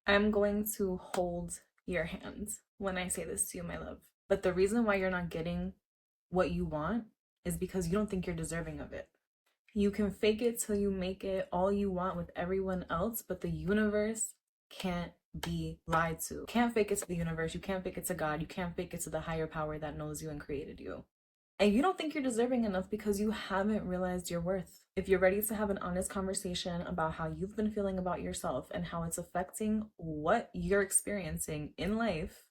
I'm going to hold your hand when I say this to you, my love. But the reason why you're not getting what you want is because you don't think you're deserving of it. You can fake it till you make it all you want with everyone else, but the universe can't be lied to. You can't fake it to the universe. You can't fake it to God. You can't fake it to the higher power that knows you and created you. And you don't think you're deserving enough because you haven't realized your worth. If you're ready to have an honest conversation about how you've been feeling about yourself and how it's affecting what you're experiencing in life,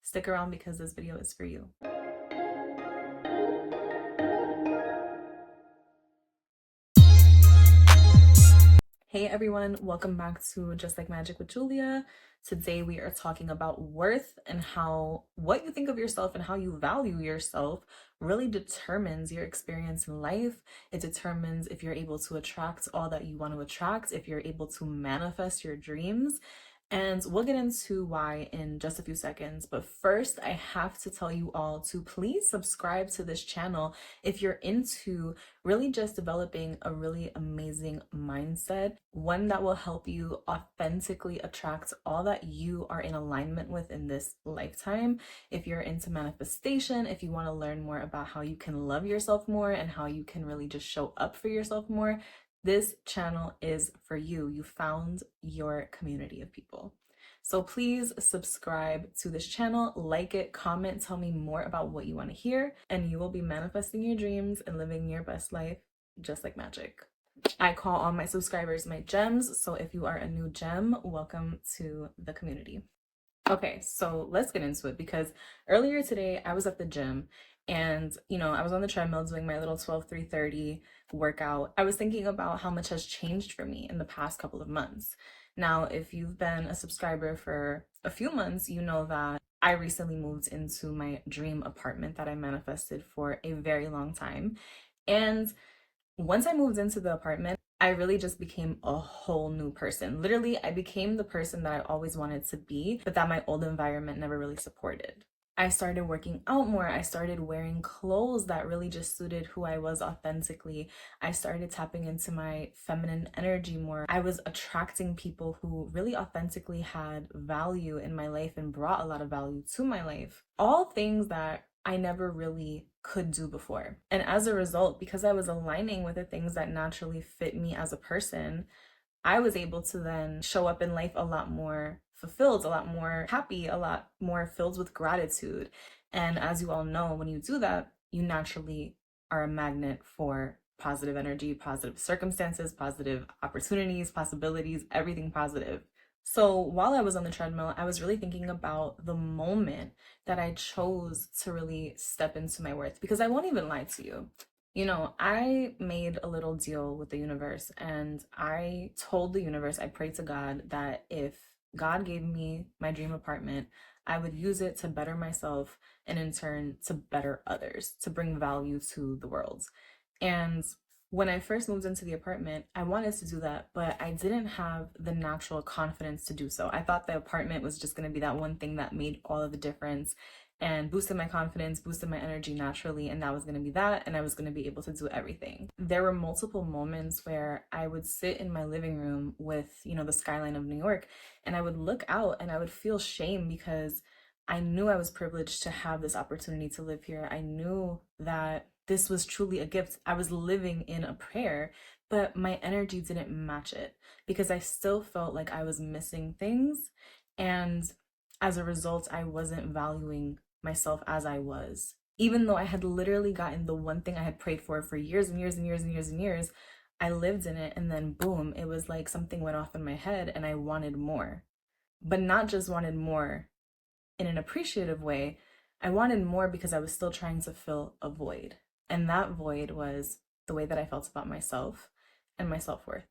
stick around because this video is for you. Hey everyone, welcome back to Just Like Magic with Julia. Today we are talking about worth and how what you think of yourself and how you value yourself really determines your experience in life. It determines if you're able to attract all that you want to attract, if you're able to manifest your dreams. And we'll get into why in just a few seconds. But first, I have to tell you all to please subscribe to this channel if you're into really just developing a really amazing mindset, one that will help you authentically attract all that you are in alignment with in this lifetime. If you're into manifestation, if you want to learn more about how you can love yourself more and how you can really just show up for yourself more, this channel is for you. You found your community of people. So please subscribe to this channel, like it, comment, tell me more about what you want to hear, and you will be manifesting your dreams and living your best life just like magic. I call all my subscribers my gems, so if you are a new gem, welcome to the community. Okay, so let's get into it because earlier today I was at the gym and I was on the treadmill doing my little 12-3-30 workout. I was thinking about how much has changed for me in the past couple of months. Now, if you've been a subscriber for a few months, you know that I recently moved into my dream apartment that I manifested for a very long time. And once I moved into the apartment, I really just became a whole new person. Literally, I became the person that I always wanted to be, but that my old environment never really supported. I started working out more. I started wearing clothes that really just suited who I was authentically. I started tapping into my feminine energy more. I was attracting people who really authentically had value in my life and brought a lot of value to my life. All things that I never really could do before. And as a result, because I was aligning with the things that naturally fit me as a person, I was able to then show up in life a lot more fulfilled, a lot more happy, a lot more filled with gratitude. And as you all know, when you do that, you naturally are a magnet for positive energy, positive circumstances, positive opportunities, possibilities, everything positive. So while I was on the treadmill, I was really thinking about the moment that I chose to really step into my worth because I won't even lie to you. I made a little deal with the universe and I told the universe, I prayed to God that if God gave me my dream apartment, I would use it to better myself and in turn to better others, to bring value to the world. And when I first moved into the apartment, I wanted to do that, but I didn't have the natural confidence to do so. I thought the apartment was just going to be that one thing that made all of the difference and boosted my confidence, boosted my energy naturally, and that was going to be that, and I was going to be able to do everything. There were multiple moments where I would sit in my living room with, the skyline of New York, and I would look out and I would feel shame because I knew I was privileged to have this opportunity to live here. I knew that this was truly a gift. I was living in a prayer, but my energy didn't match it because I still felt like I was missing things. And as a result, I wasn't valuing myself as I was. Even though I had literally gotten the one thing I had prayed for years and years and years and years and years, I lived in it and then boom, it was like something went off in my head and I wanted more. But not just wanted more in an appreciative way, I wanted more because I was still trying to fill a void. And that void was the way that I felt about myself and my self worth.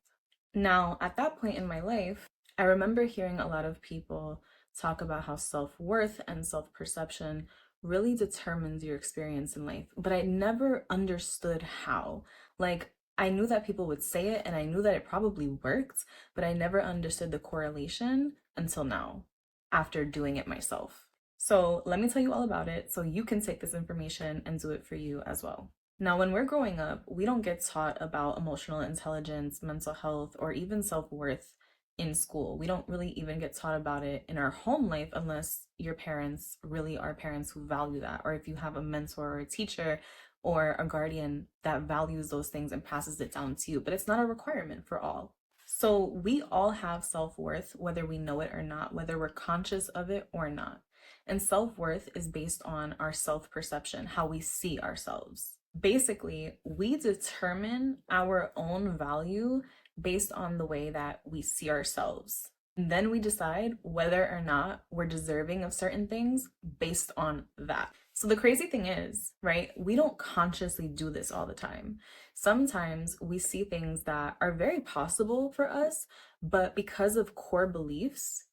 Now, at that point in my life, I remember hearing a lot of people talk about how self worth and self perception really determines your experience in life, but I never understood how. Like, I knew that people would say it and I knew that it probably worked, but I never understood the correlation until now, after doing it myself. So let me tell you all about it so you can take this information and do it for you as well. Now, when we're growing up, we don't get taught about emotional intelligence, mental health, or even self-worth in school. We don't really even get taught about it in our home life unless your parents really are parents who value that, or if you have a mentor or a teacher or a guardian that values those things and passes it down to you. But it's not a requirement for all. So we all have self-worth, whether we know it or not, whether we're conscious of it or not. And self-worth is based on our self-perception, how we see ourselves. Basically, we determine our own value based on the way that we see ourselves. And then we decide whether or not we're deserving of certain things based on that. So the crazy thing is, right, we don't consciously do this all the time. Sometimes we see things that are very possible for us, but because of core beliefs,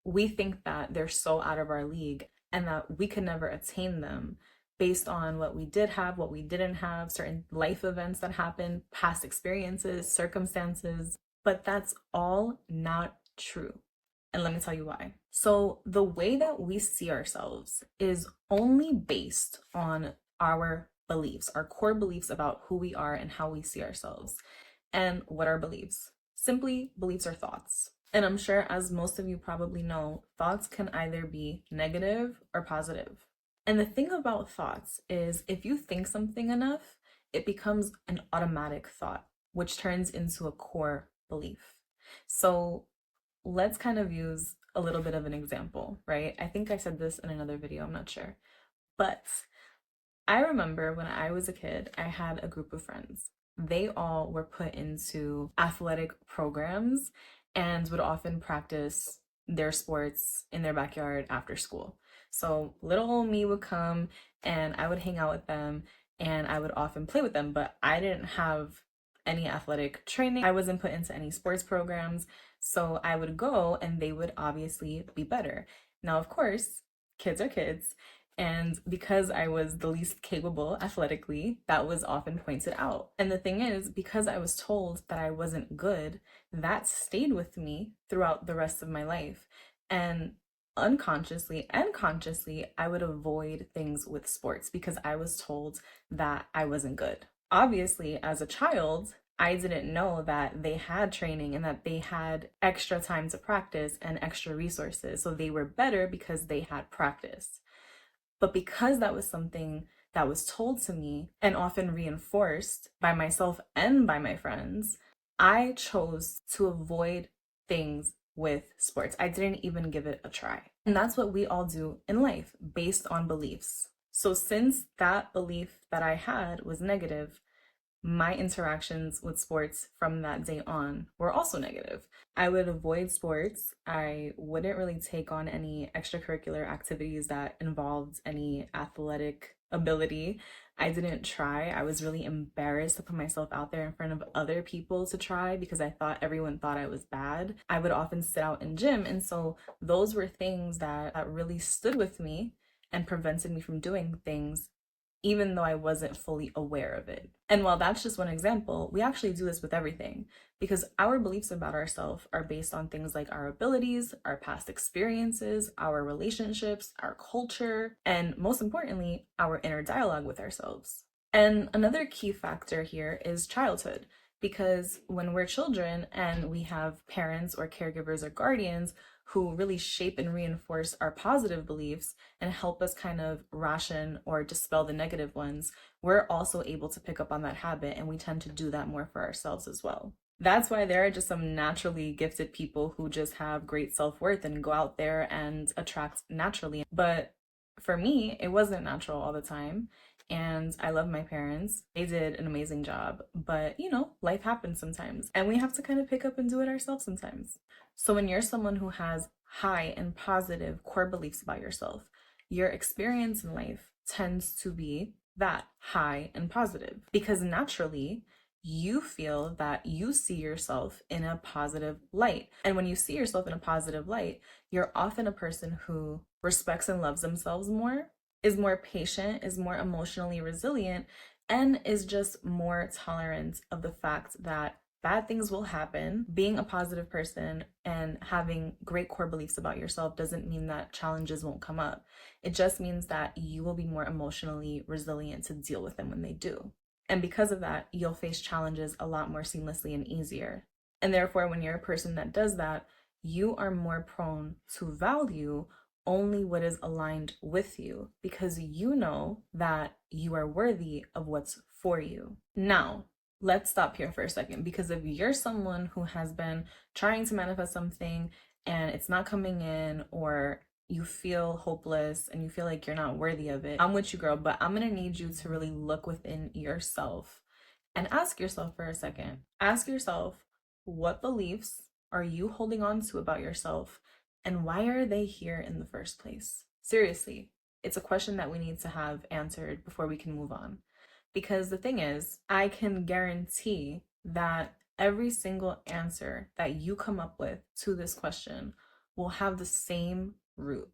we think that they're so out of our league and that we could never attain them based on what we did have, what we didn't have, certain life events that happened, past experiences, circumstances. But that's all not true. And let me tell you why. So, the way that we see ourselves is only based on our beliefs, our core beliefs about who we are and how we see ourselves. And what are beliefs? Simply, beliefs are thoughts. And I'm sure, as most of you probably know, thoughts can either be negative or positive. And the thing about thoughts is if you think something enough, it becomes an automatic thought, which turns into a core belief. So let's kind of use a little bit of an example, right? I think I said this in another video, I'm not sure. But I remember when I was a kid, I had a group of friends. They all were put into athletic programs and would often practice their sports in their backyard after school. So little old me would come and I would hang out with them and I would often play with them, but I didn't have any athletic training. I wasn't put into any sports programs. So I would go and they would obviously be better. Now, of course, kids are kids. And because I was the least capable athletically, that was often pointed out. And the thing is, because I was told that I wasn't good, that stayed with me throughout the rest of my life. And unconsciously and consciously, I would avoid things with sports because I was told that I wasn't good. Obviously, as a child, I didn't know that they had training and that they had extra time to practice and extra resources. So they were better because they had practice. But because that was something that was told to me and often reinforced by myself and by my friends, I chose to avoid things with sports. I didn't even give it a try. And that's what we all do in life based on beliefs. So since that belief that I had was negative, my interactions with sports from that day on were also negative. I would avoid sports. I wouldn't really take on any extracurricular activities that involved any athletic ability. I didn't try. I was really embarrassed to put myself out there in front of other people to try because I thought everyone thought I was bad. I would often sit out in gym. And so those were things that really stood with me and prevented me from doing things even though I wasn't fully aware of it. And while that's just one example, we actually do this with everything because our beliefs about ourselves are based on things like our abilities, our past experiences, our relationships, our culture, and most importantly, our inner dialogue with ourselves. And another key factor here is childhood. Because when we're children and we have parents or caregivers or guardians who really shape and reinforce our positive beliefs and help us kind of ration or dispel the negative ones, we're also able to pick up on that habit and we tend to do that more for ourselves as well. That's why there are just some naturally gifted people who just have great self-worth and go out there and attract naturally. But for me, it wasn't natural all the time. And I love my parents. They did an amazing job. But, life happens sometimes. And we have to kind of pick up and do it ourselves sometimes. So when you're someone who has high and positive core beliefs about yourself, your experience in life tends to be that high and positive because naturally you feel that you see yourself in a positive light. And when you see yourself in a positive light, you're often a person who respects and loves themselves more, is more patient, is more emotionally resilient, and is just more tolerant of the fact that bad things will happen. Being a positive person and having great core beliefs about yourself doesn't mean that challenges won't come up. It just means that you will be more emotionally resilient to deal with them when they do. And because of that, you'll face challenges a lot more seamlessly and easier. And therefore, when you're a person that does that, you are more prone to value only what is aligned with you because you know that you are worthy of what's for you. Now, let's stop here for a second, because if you're someone who has been trying to manifest something and it's not coming in, or you feel hopeless and you feel like you're not worthy of it, I'm with you, girl, but I'm gonna need you to really look within yourself and ask yourself for a second. Ask yourself, what beliefs are you holding on to about yourself, and why are they here in the first place? Seriously, it's a question that we need to have answered before we can move on. Because the thing is, I can guarantee that every single answer that you come up with to this question will have the same root.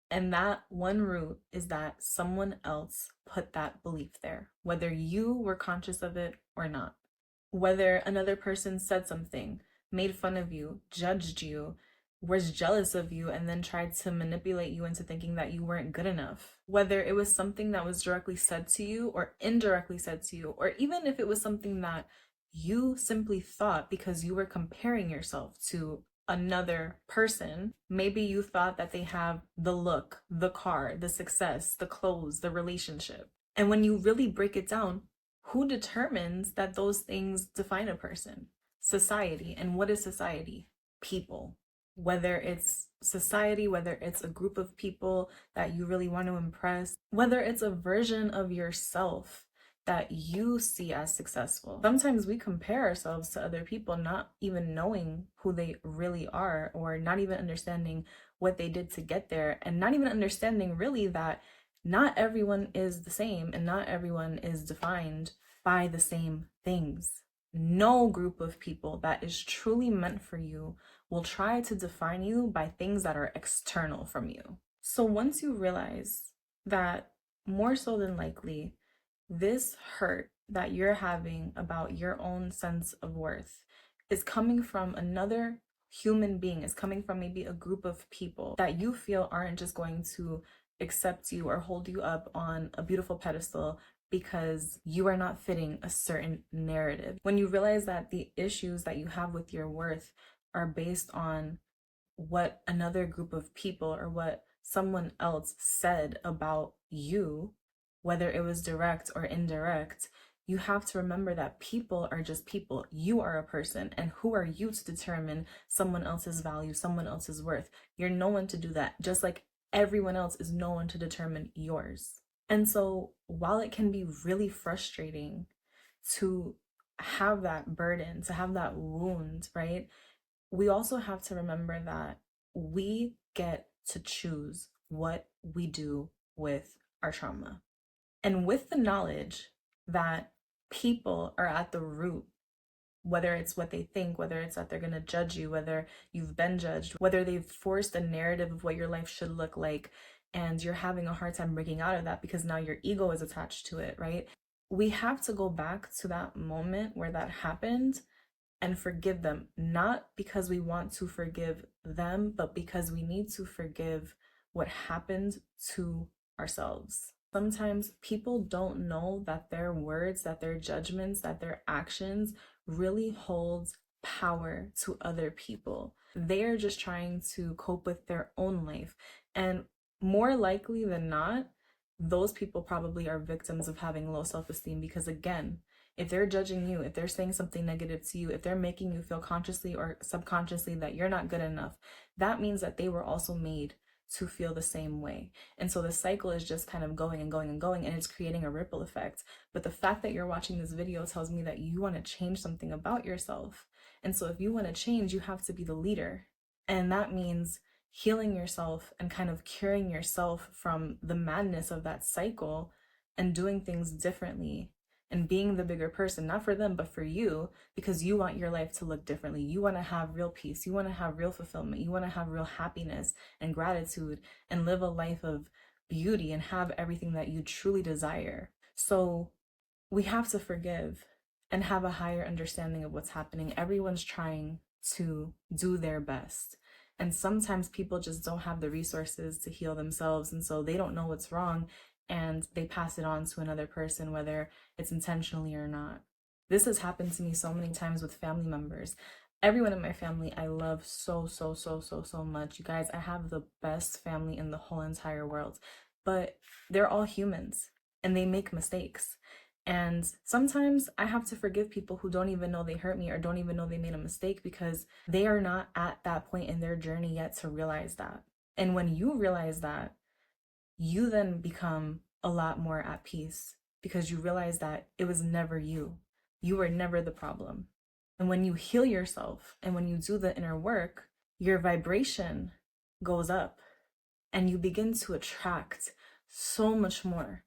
And that one root is that someone else put that belief there, whether you were conscious of it or not. Whether another person said something, made fun of you, judged you, was jealous of you, and then tried to manipulate you into thinking that you weren't good enough. Whether it was something that was directly said to you or indirectly said to you, or even if it was something that you simply thought because you were comparing yourself to another person. Maybe you thought that they have the look, the car, the success, the clothes, the relationship. And when you really break it down, who determines that those things define a person? Society. And what is society? People. Whether it's society, whether it's a group of people that you really want to impress, whether it's a version of yourself that you see as successful. Sometimes we compare ourselves to other people, not even knowing who they really are, or not even understanding what they did to get there, and not even understanding really that not everyone is the same and not everyone is defined by the same things. No group of people that is truly meant for you will try to define you by things that are external from you. So once you realize that, more so than likely, this hurt that you're having about your own sense of worth is coming from another human being, is coming from maybe a group of people that you feel aren't just going to accept you or hold you up on a beautiful pedestal because you are not fitting a certain narrative. When you realize that the issues that you have with your worth are based on what another group of people or what someone else said about you, whether it was direct or indirect, you have to remember that people are just people. You are a person, and who are you to determine someone else's value, someone else's worth? You're no one to do that, just like everyone else is no one to determine yours. And so while it can be really frustrating to have that burden, to have that wound, right? We also have to remember that we get to choose what we do with our trauma. And with the knowledge that people are at the root, whether it's what they think, whether it's that they're going to judge you, whether you've been judged, whether they've forced a narrative of what your life should look like, and you're having a hard time breaking out of that because now your ego is attached to it, right? We have to go back to that moment where that happened and forgive them, not because we want to forgive them, but because we need to forgive what happened to ourselves. Sometimes people don't know that their words, that their judgments, that their actions really holds power to other people. They are just trying to cope with their own life. And more likely than not, those people probably are victims of having low self-esteem because, again, if they're judging you, if they're saying something negative to you, if they're making you feel consciously or subconsciously that you're not good enough, that means that they were also made to feel the same way. And so the cycle is just kind of going and going and going, and it's creating a ripple effect. But the fact that you're watching this video tells me that you want to change something about yourself. And so if you want to change, you have to be the leader. And that means healing yourself and kind of curing yourself from the madness of that cycle and doing things differently and being the bigger person, not for them, but for you, because you want your life to look differently. You want to have real peace. You want to have real fulfillment. You want to have real happiness and gratitude and live a life of beauty and have everything that you truly desire. So we have to forgive and have a higher understanding of what's happening. Everyone's trying to do their best. And sometimes people just don't have the resources to heal themselves. And so they don't know what's wrong, and they pass it on to another person, whether it's intentionally or not. This has happened to me so many times with family members. Everyone in my family I love so, so, so, so, so much. You guys, I have the best family in the whole entire world, but they're all humans and they make mistakes. And sometimes I have to forgive people who don't even know they hurt me or don't even know they made a mistake because they are not at that point in their journey yet to realize that. And when you realize that, you then become a lot more at peace because you realize that it was never you. You were never the problem. And when you heal yourself and when you do the inner work, your vibration goes up and you begin to attract so much more.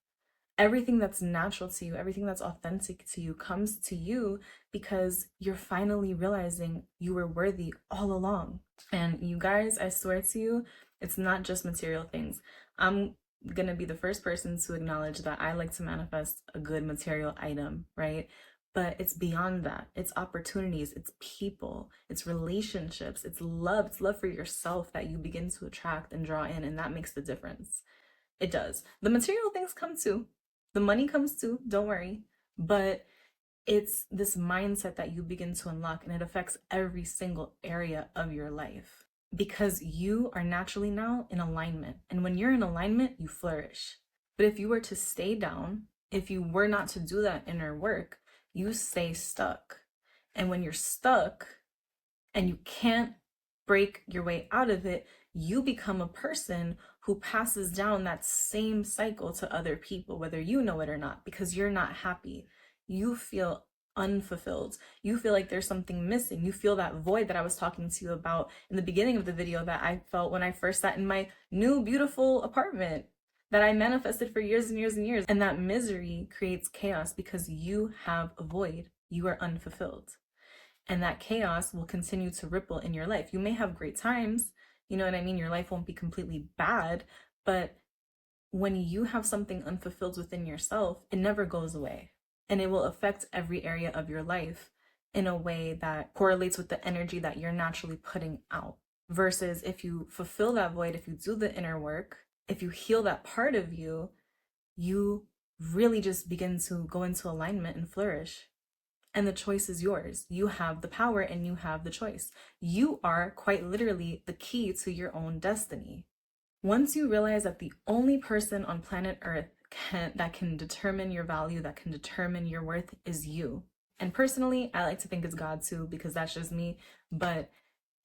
Everything that's natural to you, everything that's authentic to you comes to you because you're finally realizing you were worthy all along. And you guys, I swear to you, it's not just material things. I'm gonna be the first person to acknowledge that I like to manifest a good material item, right? But it's beyond that. It's opportunities, it's people, it's relationships, it's love for yourself that you begin to attract and draw in, and that makes the difference. It does. The material things come too. The money comes too, don't worry. But it's this mindset that you begin to unlock, and it affects every single area of your life because you are naturally now in alignment. And when you're in alignment, you flourish. But if you were to stay down, if you were not to do that inner work, you stay stuck. And when you're stuck and you can't break your way out of it, you become a person who passes down that same cycle to other people, whether you know it or not, because you're not happy. You feel unfulfilled. You feel like there's something missing. You feel that void that I was talking to you about in the beginning of the video that I felt when I first sat in my new beautiful apartment that I manifested for years and years and years. And that misery creates chaos because you have a void. You are unfulfilled. And that chaos will continue to ripple in your life. You may have great times, you know what I mean? Your life won't be completely bad, but when you have something unfulfilled within yourself, it never goes away. And it will affect every area of your life in a way that correlates with the energy that you're naturally putting out. Versus if you fulfill that void, if you do the inner work, if you heal that part of you, you really just begin to go into alignment and flourish. And the choice is yours. You have the power and you have the choice. You are quite literally the key to your own destiny. Once you realize that the only person on planet Earth that can determine your value, that can determine your worth is you. And personally, I like to think it's God too, because that's just me. But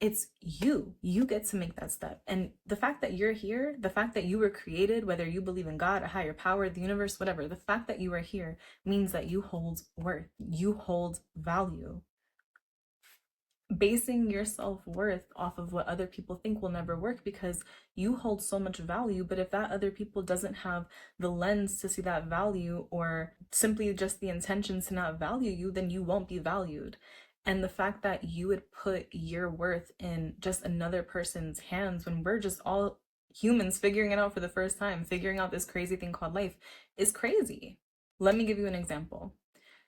it's you. You get to make that step. And the fact that you're here, the fact that you were created, whether you believe in God, a higher power, the universe, whatever, the fact that you are here means that you hold worth, you hold value. Basing your self-worth off of what other people think will never work because you hold so much value. But if that other people doesn't have the lens to see that value or simply just the intention to not value you, then you won't be valued. And the fact that you would put your worth in just another person's hands when we're just all humans figuring it out for the first time, figuring out this crazy thing called life is crazy. Let me give you an example.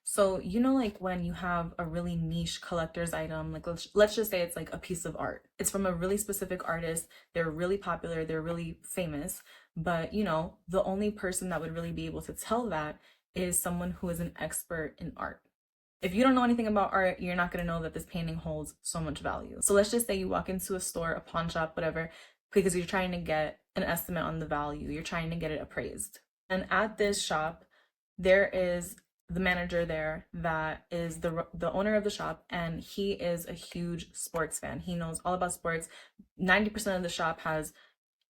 So, you know, like when you have a really niche collector's item, like let's just say it's like a piece of art. It's from a really specific artist. They're really popular, they're really famous, but you know, the only person that would really be able to tell that is someone who is an expert in art. If you don't know anything about art, you're not going to know that this painting holds so much value. So let's just say you walk into a store, a pawn shop, whatever, because you're trying to get an estimate on the value. You're trying to get it appraised. And at this shop, there is the manager there that is the owner of the shop, and he is a huge sports fan. He knows all about sports. 90% of the shop has,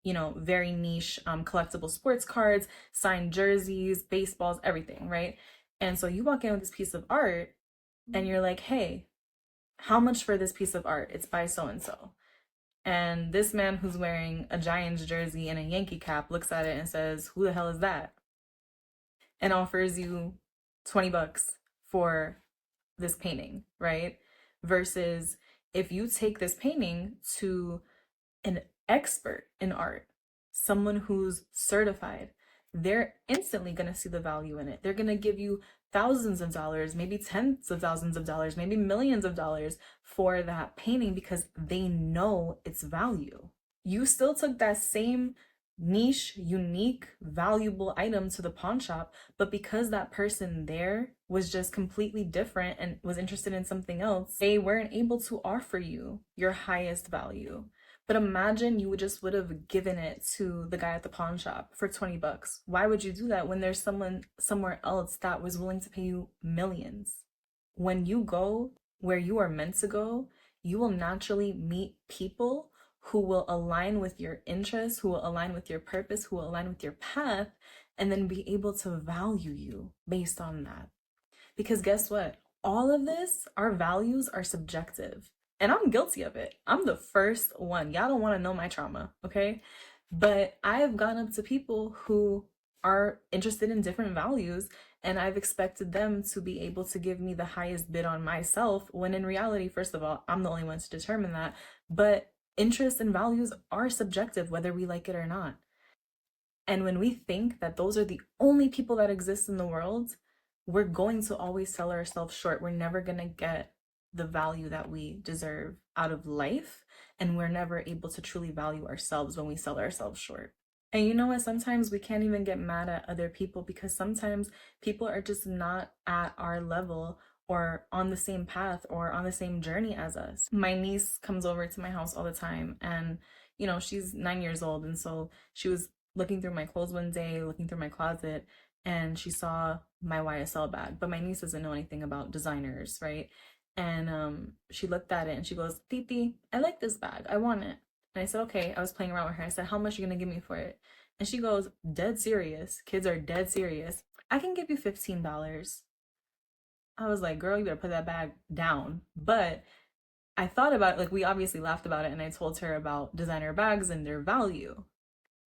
you know, very niche collectible sports cards, signed jerseys, baseballs, everything, right? And so you walk in with this piece of art and you're like, hey, how much for this piece of art? It's by so and so. And this man who's wearing a Giants jersey and a Yankee cap looks at it and says, who the hell is that? And offers you $20 for this painting, right? Versus if you take this painting to an expert in art, someone who's certified, they're instantly going to see the value in it. They're going to give you thousands of dollars, maybe tens of thousands of dollars, maybe millions of dollars for that painting because they know its value. You still took that same niche, unique, valuable item to the pawn shop, but because that person there was just completely different and was interested in something else, they weren't able to offer you your highest value. But imagine you would have given it to the guy at the pawn shop for 20 bucks. Why would you do that when there's someone somewhere else that was willing to pay you millions? When you go where you are meant to go, you will naturally meet people who will align with your interests, who will align with your purpose, who will align with your path, and then be able to value you based on that. Because guess what? All of this, our values are subjective. And I'm guilty of it. I'm the first one. Y'all don't want to know my trauma, okay? But I've gone up to people who are interested in different values, and I've expected them to be able to give me the highest bid on myself, when in reality, first of all, I'm the only one to determine that. But interests and values are subjective, whether we like it or not. And when we think that those are the only people that exist in the world, we're going to always sell ourselves short. We're never going to get the value that we deserve out of life. And we're never able to truly value ourselves when we sell ourselves short. And you know what? Sometimes we can't even get mad at other people, because sometimes people are just not at our level or on the same path or on the same journey as us. My niece comes over to my house all the time, and she's 9 years old. And so she was looking through my clothes one day, looking through my closet, and she saw my YSL bag. But my niece doesn't know anything about designers, right? And she looked at it and she goes, Titi, I like this bag. I want it. And I said, okay. I was playing around with her. I said, how much are you going to give me for it? And she goes, dead serious. Kids are dead serious. I can give you $15. I was like, girl, you better put that bag down. But I thought about it, like, we obviously laughed about it, and I told her about designer bags and their value.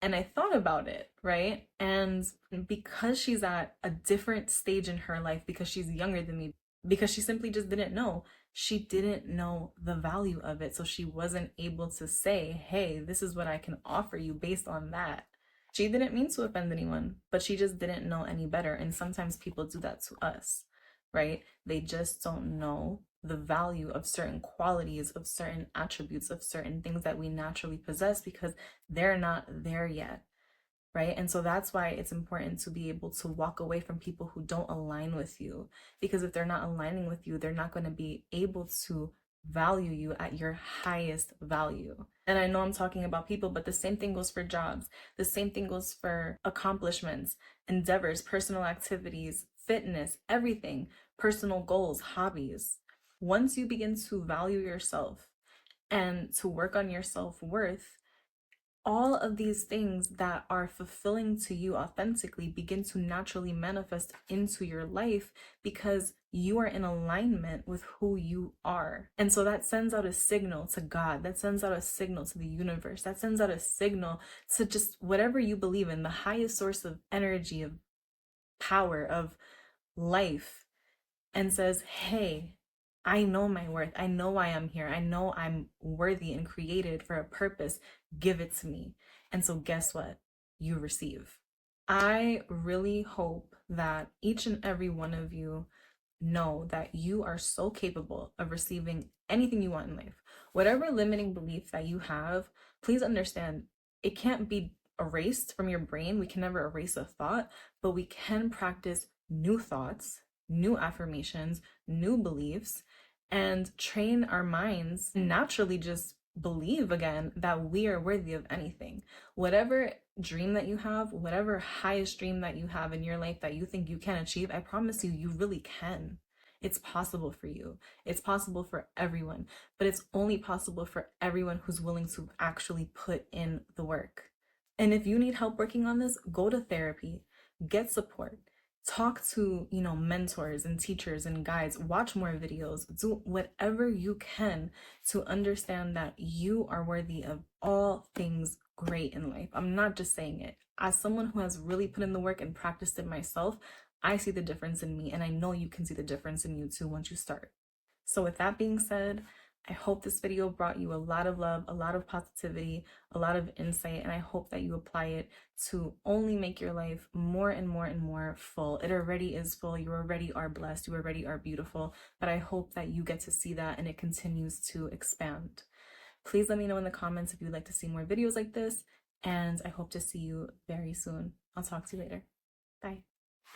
And I thought about it, right? And because she's at a different stage in her life, because she's younger than me, because she simply just didn't know. She didn't know the value of it. So she wasn't able to say, hey, this is what I can offer you based on that. She didn't mean to offend anyone, but she just didn't know any better. And sometimes people do that to us, right? They just don't know the value of certain qualities, of certain attributes, of certain things that we naturally possess, because they're not there yet, right? And so that's why it's important to be able to walk away from people who don't align with you, because if they're not aligning with you, they're not going to be able to value you at your highest value. And I know I'm talking about people, but the same thing goes for jobs. The same thing goes for accomplishments, endeavors, personal activities, fitness, everything, personal goals, hobbies. Once you begin to value yourself and to work on your self-worth, all of these things that are fulfilling to you authentically begin to naturally manifest into your life, because you are in alignment with who you are. And so that sends out a signal to God, that sends out a signal to the universe, that sends out a signal to just whatever you believe in, the highest source of energy, of power, of life, and says, hey, I know my worth. I know why I'm here. I know I'm worthy and created for a purpose. Give it to me. And so guess what? You receive. I really hope that each and every one of you know that you are so capable of receiving anything you want in life. Whatever limiting belief that you have, please understand it can't be erased from your brain. We can never erase a thought, but we can practice new thoughts, new affirmations, new beliefs, and train our minds naturally just believe again that we are worthy of anything. Whatever dream that you have, whatever highest dream that you have in your life that you think you can achieve, I promise you, you really can. It's possible for you. It's possible for everyone, but it's only possible for everyone who's willing to actually put in the work. And if you need help working on this, go to therapy, get support, talk to, mentors and teachers and guides, watch more videos, do whatever you can to understand that you are worthy of all things great in life. I'm not just saying it. As someone who has really put in the work and practiced it myself, I see the difference in me, and I know you can see the difference in you too once you start. So with that being said, I hope this video brought you a lot of love, a lot of positivity, a lot of insight, and I hope that you apply it to only make your life more and more and more full. It already is full. You already are blessed. You already are beautiful. But I hope that you get to see that and it continues to expand. Please let me know in the comments if you'd like to see more videos like this. And I hope to see you very soon. I'll talk to you later. Bye.